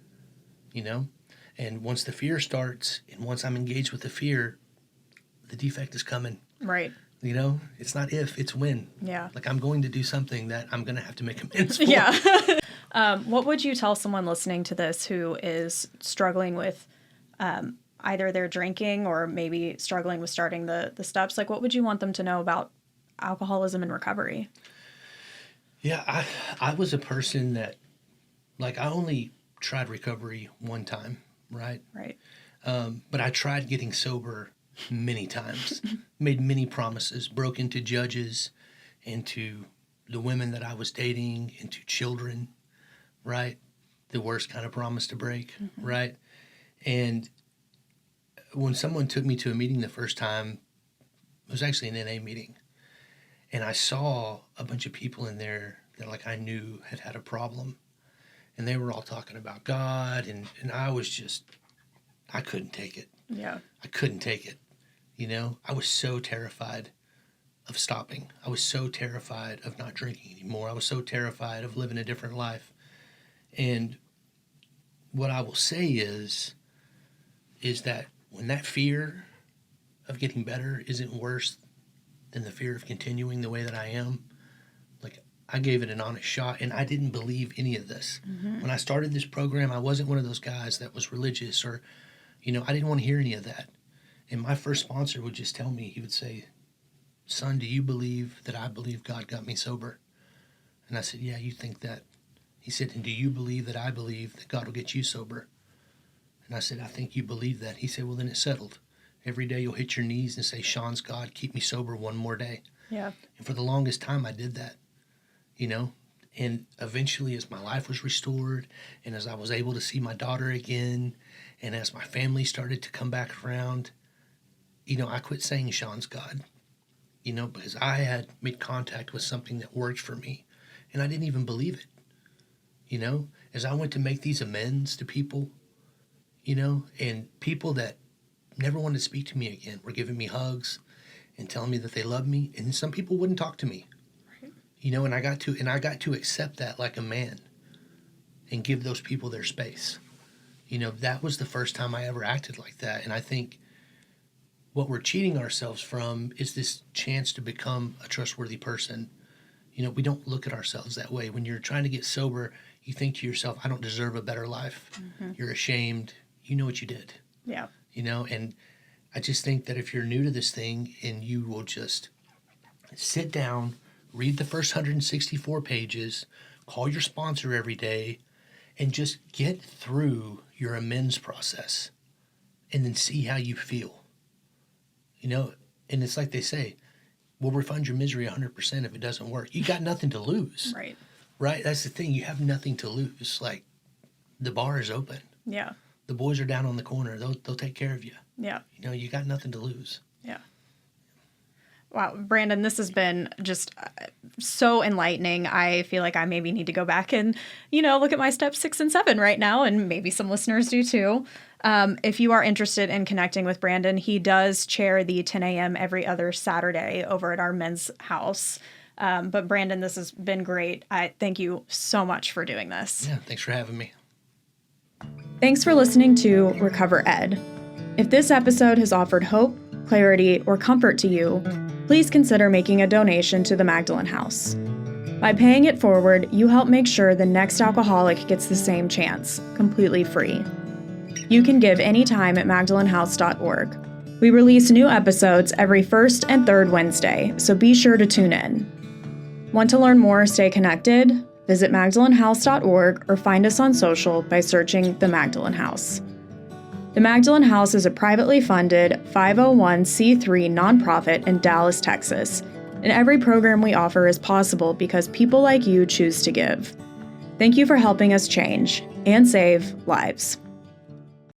you know? And once the fear starts, and once I'm engaged with the fear, the defect is coming. Right. You know, it's not if, it's when. Yeah. Like I'm going to do something that I'm going to have to make amends for. Yeah. What would you tell someone listening to this who is struggling with either their drinking or maybe struggling with starting the steps? Like, what would you want them to know about alcoholism and recovery? Yeah, I was a person that, like, I only tried recovery one time, right? Right. But I tried getting sober many times, made many promises, broke into judges, into the women that I was dating, into children, right? The worst kind of promise to break, right? And when someone took me to a meeting the first time, it was actually an NA meeting, and I saw a bunch of people in there that, like, I knew had a problem, and they were all talking about God, and I was just, I couldn't take it. Yeah. I couldn't take it. You know, I was so terrified of stopping. I was so terrified of not drinking anymore. I was so terrified of living a different life. And what I will say is that when that fear of getting better isn't worse than the fear of continuing the way that I am, like, I gave it an honest shot, and I didn't believe any of this. When I started this program, I wasn't one of those guys that was religious or, you know, I didn't want to hear any of that. And my first sponsor would just tell me, he would say, "Son, do you believe that I believe God got me sober?" And I said, "Yeah, you think that." He said, "And do you believe that I believe that God will get you sober?" And I said, "I think you believe that." He said, "Well, then it's settled. Every day you'll hit your knees and say, 'Sean's God, keep me sober one more day.'" Yeah. And for the longest time, I did that, you know. And eventually, as my life was restored, and as I was able to see my daughter again, and as my family started to come back around, you know, I quit saying Sean's God, you know, because I had made contact with something that worked for me, and I didn't even believe it, you know. As I went to make these amends to people, you know, and people that never wanted to speak to me again were giving me hugs and telling me that they loved me, and some people wouldn't talk to me, Right. you know, and I got to accept that like a man and give those people their space. You know, that was the first time I ever acted like that. And I think what we're cheating ourselves from is this chance to become a trustworthy person. You know, we don't look at ourselves that way. When you're trying to get sober, you think to yourself, I don't deserve a better life. You're ashamed. You know what you did. Yeah. You know, and I just think that if you're new to this thing and you will just sit down, read the first 164 pages, call your sponsor every day, and just get through your amends process and then see how you feel. You know, and it's like they say, we'll refund your misery 100% if it doesn't work. You got nothing to lose. Right. Right? That's the thing. You have nothing to lose. Like, the bar is open. Yeah. The boys are down on the corner. They'll take care of you. Yeah. You know, you got nothing to lose. Yeah. Wow, Brandon, this has been just so enlightening. I feel like I maybe need to go back and, you know, look at my steps 6 and 7 right now, and maybe some listeners do too. If you are interested in connecting with Brandon, he does chair the 10 a.m. every other Saturday over at our men's house. But Brandon, this has been great. I thank you so much for doing this. Yeah, thanks for having me. Thanks for listening to RecoverED. If this episode has offered hope, clarity, or comfort to you, please consider making a donation to the Magdalen House. By paying it forward, you help make sure the next alcoholic gets the same chance, completely free. You can give anytime at magdalenhouse.org. We release new episodes every first and third Wednesday, so be sure to tune in. Want to learn more or stay connected? visit magdalenhouse.org or find us on social by searching The Magdalen House. The Magdalen House is a privately funded 501c3 nonprofit in Dallas, Texas, and every program we offer is possible because people like you choose to give. Thank you for helping us change and save lives.